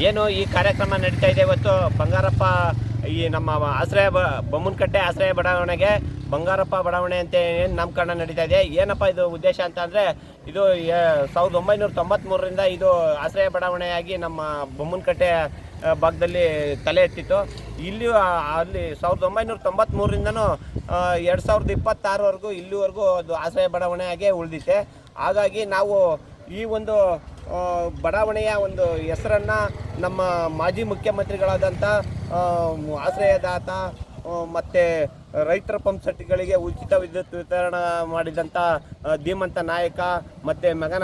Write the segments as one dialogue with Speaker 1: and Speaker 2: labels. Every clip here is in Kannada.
Speaker 1: ಏನು ಈ ಕಾರ್ಯಕ್ರಮ ನಡೀತಾ ಇದೆ ಇವತ್ತು ಬಂಗಾರಪ್ಪ ಈ ನಮ್ಮ ಆಶ್ರಯ ಬೊಮ್ಮನಕಟ್ಟೆ ಆಶ್ರಯ ಬಡಾವಣೆಗೆ ಬಂಗಾರಪ್ಪ ಬಡಾವಣೆ ಅಂತ ಏನು ನಾಮಕರಣ ನಡೀತಾ ಇದೆ. ಏನಪ್ಪ ಇದು ಉದ್ದೇಶ ಅಂತ ಅಂದರೆ, ಇದು 1993ರಿಂದ ಇದು ಆಶ್ರಯ ಬಡಾವಣೆಯಾಗಿ ನಮ್ಮ ಬೊಮ್ಮನಕಟ್ಟೆ ಭಾಗದಲ್ಲಿ ತಲೆ ಎತ್ತಿತ್ತು. ಇಲ್ಲಿ ಅಲ್ಲಿ 1993ರಿಂದನೂ 2026ವರೆಗೂ ಇಲ್ಲಿವರೆಗೂ ಅದು ಆಶ್ರಯ ಬಡಾವಣೆಯಾಗೆ ಉಳಿದಿತ್ತೆ. ಹಾಗಾಗಿ ನಾವು ಈ ಒಂದು ಬಡಾವಣೆಯ ಒಂದು ಹೆಸರನ್ನು ನಮ್ಮ ಮಾಜಿ ಮುಖ್ಯಮಂತ್ರಿಗಳಾದಂಥ ಆಶ್ರಯದಾತ ಮತ್ತು ರೈತರ ಪಂಪ್ ಸೆಟ್ಗಳಿಗೆ ಉಚಿತ ವಿದ್ಯುತ್ ವಿತರಣೆ ಮಾಡಿದಂಥ ಧೀಮಂತ ನಾಯಕ ಮತ್ತು ಮಗನ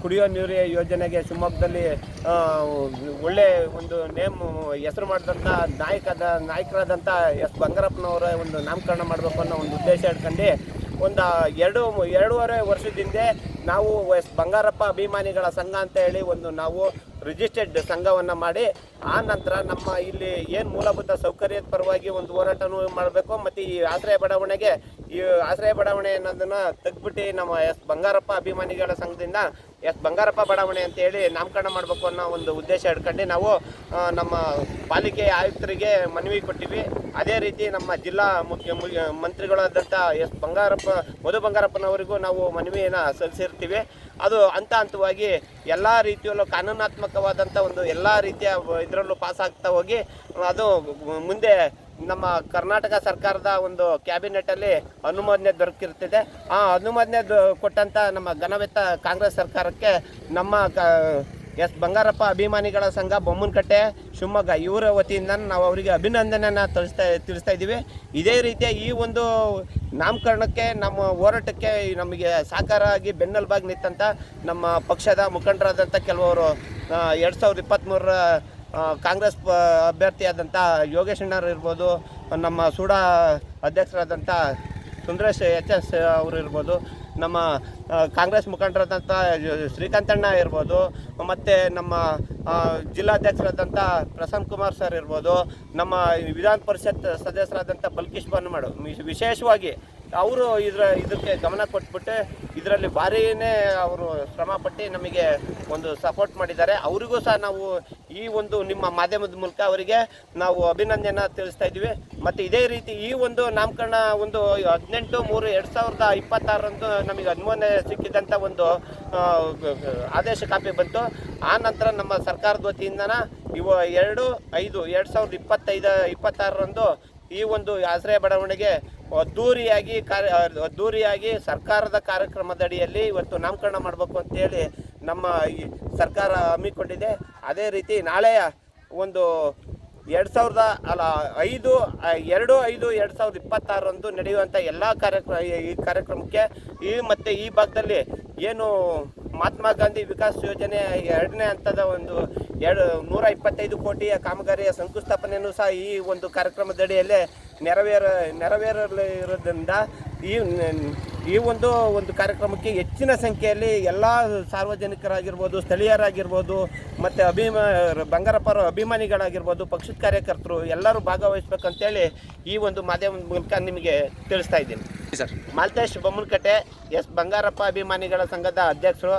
Speaker 1: ಕುಡಿಯೋ ನೀರು ಯೋಜನೆಗೆ ಶಿವಮೊಗ್ಗದಲ್ಲಿ ಒಳ್ಳೆ ಒಂದು ಹೆಸರು ಮಾಡಿದಂಥ ನಾಯಕರಾದಂಥ ಎಸ್ ಬಂಗಾರಪ್ಪನವರ ಒಂದು ನಾಮಕರಣ ಮಾಡಬೇಕು ಅನ್ನೋ ಒಂದು ಉದ್ದೇಶ ಇಟ್ಕೊಂಡು ಒಂದು 2.5 ವರ್ಷದಿಂದ ನಾವು ಎಸ್ ಬಂಗಾರಪ್ಪ ಅಭಿಮಾನಿಗಳ ಸಂಘ ಅಂತ ಹೇಳಿ ನಾವು ರಿಜಿಸ್ಟರ್ಡ್ ಸಂಘವನ್ನು ಮಾಡಿ, ಆ ನಂತರ ನಮ್ಮ ಇಲ್ಲಿ ಏನು ಮೂಲಭೂತ ಸೌಕರ್ಯದ ಪರವಾಗಿ ಒಂದು ಹೋರಾಟನೂ ಮಾಡಬೇಕು. ಮತ್ತು ಈ ಆಶ್ರಯ ಬಡಾವಣೆ ಅನ್ನೋದನ್ನು ತೆಗೆದ್ಬಿಟ್ಟು ನಮ್ಮ ಎಸ್ ಬಂಗಾರಪ್ಪ ಅಭಿಮಾನಿಗಳ ಸಂಘದಿಂದ ಎಸ್ ಬಂಗಾರಪ್ಪ ಬಡಾವಣೆ ಅಂತೇಳಿ ನಾಮಕರಣ ಮಾಡಬೇಕು ಅನ್ನೋ ಒಂದು ಉದ್ದೇಶ ಇಟ್ಕೊಂಡು ನಾವು ನಮ್ಮ ಪಾಲಿಕೆ ಆಯುಕ್ತರಿಗೆ ಮನವಿ ಕೊಟ್ಟಿವಿ. ಅದೇ ರೀತಿ ನಮ್ಮ ಜಿಲ್ಲಾ ಮಂತ್ರಿಗಳಾದಂಥ ಎಸ್ ಮಧು ಬಂಗಾರಪ್ಪನವರಿಗೂ ನಾವು ಮನವಿಯನ್ನು ಸಲ್ಲಿಸಿರ್ತೀವಿ. ಅದು ಹಂತವಾಗಿ ಎಲ್ಲ ರೀತಿಯಲ್ಲೂ ಕಾನೂನಾತ್ಮಕವಾದಂಥ ಒಂದು ಎಲ್ಲ ರೀತಿಯ ಇದರಲ್ಲೂ ಪಾಸ್ ಆಗ್ತಾ ಹೋಗಿ ಅದು ಮುಂದೆ ನಮ್ಮ ಕರ್ನಾಟಕ ಸರ್ಕಾರದ ಒಂದು ಕ್ಯಾಬಿನೆಟಲ್ಲಿ ಅನುಮೋದನೆ ದೊರಕಿರ್ತಿದೆ. ಆ ಅನುಮೋದನೆ ಕೊಟ್ಟಂಥ ನಮ್ಮ ಘನವೆತ್ತ ಕಾಂಗ್ರೆಸ್ ಸರ್ಕಾರಕ್ಕೆ ನಮ್ಮ ಎಸ್ ಬಂಗಾರಪ್ಪ ಅಭಿಮಾನಿಗಳ ಸಂಘ ಬೊಮ್ಮನಕಟ್ಟೆ ಶಿವಮೊಗ್ಗ ಇವರ ವತಿಯಿಂದ ನಾವು ಅವರಿಗೆ ಅಭಿನಂದನೆಯನ್ನು ತಿಳಿಸ್ತಾ ಇದ್ದೀವಿ. ಇದೇ ರೀತಿಯ ಈ ಒಂದು ನಾಮಕರಣಕ್ಕೆ ನಮ್ಮ ಹೋರಾಟಕ್ಕೆ ನಮಗೆ ಸಹಕಾರ ಆಗಿ ಬೆನ್ನೆಲುಬಾಗಿ ನಿಂತಂಥ ನಮ್ಮ ಪಕ್ಷದ ಮುಖಂಡರಾದಂಥ ಕೆಲವರು 2023ರ ಕಾಂಗ್ರೆಸ್ ಅಭ್ಯರ್ಥಿಯಾದಂಥ ಯೋಗೇಶ್ ಅಣ್ಣರು ಇರ್ಬೋದು, ನಮ್ಮ ಸೂಡಾ ಅಧ್ಯಕ್ಷರಾದಂಥ ಸುಂದರೇಶ್ HS ಅವರು ಇರ್ಬೋದು, ನಮ್ಮ ಕಾಂಗ್ರೆಸ್ ಮುಖಂಡರಾದಂಥ ಶ್ರೀಕಾಂತಣ್ಣ ಇರ್ಬೋದು, ಮತ್ತು ನಮ್ಮ ಜಿಲ್ಲಾಧ್ಯಕ್ಷರಾದಂಥ ಪ್ರಸನ್ನ ಕುಮಾರ್ ಸರ್ ಇರ್ಬೋದು, ನಮ್ಮ ವಿಧಾನ ಪರಿಷತ್ ಸದಸ್ಯರಾದಂಥ ಬಲ್ಕೀಶ್ ಬಾನುಮಾಡು ವಿಶೇಷವಾಗಿ ಅವರು ಇದಕ್ಕೆ ಗಮನ ಕೊಟ್ಬಿಟ್ಟು ಇದರಲ್ಲಿ ಭಾರಿನೇ ಅವರು ಶ್ರಮಪಟ್ಟು ನಮಗೆ ಒಂದು ಸಪೋರ್ಟ್ ಮಾಡಿದ್ದಾರೆ. ಅವರಿಗೂ ಸಹ ನಾವು ಈ ಒಂದು ನಿಮ್ಮ ಮಾಧ್ಯಮದ ಮೂಲಕ ಅವರಿಗೆ ನಾವು ಅಭಿನಂದನೆಯನ್ನು ತಿಳಿಸ್ತಾ ಇದ್ದೀವಿ. ಮತ್ತು ಇದೇ ರೀತಿ ಈ ಒಂದು ನಾಮಕರಣ 18/3/2026ರಂದು ನಮಗೆ ಅನುಮೋದನೆ ಸಿಕ್ಕಿದಂಥ ಒಂದು ಆದೇಶ ಕಾಪಿ ಬಂತು. ಆ ನಂತರ ನಮ್ಮ ಸರ್ಕಾರದ ವತಿಯಿಂದ 2/5/2026ರಂದು ಈ ಒಂದು ಆಶ್ರಯ ಬಡಾವಣೆಗೆ ಅದ್ದೂರಿಯಾಗಿ ಸರ್ಕಾರದ ಕಾರ್ಯಕ್ರಮದಡಿಯಲ್ಲಿ ಇವತ್ತು ನಾಮಕರಣ ಮಾಡಬೇಕು ಅಂತೇಳಿ ನಮ್ಮ ಈ ಸರ್ಕಾರ ಹಮ್ಮಿಕೊಂಡಿದೆ. ಅದೇ ರೀತಿ ನಾಳೆಯ ಒಂದು 2/5/2026ರಂದು ನಡೆಯುವಂಥ ಎಲ್ಲ ಕಾರ್ಯಕ್ರಮಕ್ಕೆ ಮತ್ತು ಈ ಭಾಗದಲ್ಲಿ ಏನು ಮಹಾತ್ಮ ಗಾಂಧಿ ವಿಕಾಸ್ ಯೋಜನೆ 2ನೇ ಹಂತದ ಒಂದು 125 ಕೋಟಿಯ ಕಾಮಗಾರಿಯ ಶಂಕುಸ್ಥಾಪನೆಯೂ ಸಹ ಈ ಒಂದು ಕಾರ್ಯಕ್ರಮದಡಿಯಲ್ಲೇ ನೆರವೇರಲಿರೋದ್ರಿಂದ ಈ ಒಂದು ಕಾರ್ಯಕ್ರಮಕ್ಕೆ ಹೆಚ್ಚಿನ ಸಂಖ್ಯೆಯಲ್ಲಿ ಎಲ್ಲ ಸಾರ್ವಜನಿಕರಾಗಿರ್ಬೋದು, ಸ್ಥಳೀಯರಾಗಿರ್ಬೋದು, ಮತ್ತು ಬಂಗಾರಪ್ಪರ ಅಭಿಮಾನಿಗಳಾಗಿರ್ಬೋದು, ಪಕ್ಷದ ಕಾರ್ಯಕರ್ತರು ಎಲ್ಲರೂ ಭಾಗವಹಿಸ್ಬೇಕಂತೇಳಿ ಈ ಒಂದು ಮಾಧ್ಯಮದ ಮೂಲಕ ನಿಮಗೆ ತಿಳಿಸ್ತಾ ಇದ್ದೀನಿ.
Speaker 2: ಸರ್,
Speaker 1: ಮಾಲ್ತೇಶ್ ಬೊಮ್ಮನಕಟ್ಟೆ ಎಸ್ ಬಂಗಾರಪ್ಪ ಅಭಿಮಾನಿಗಳ ಸಂಘದ ಅಧ್ಯಕ್ಷರು.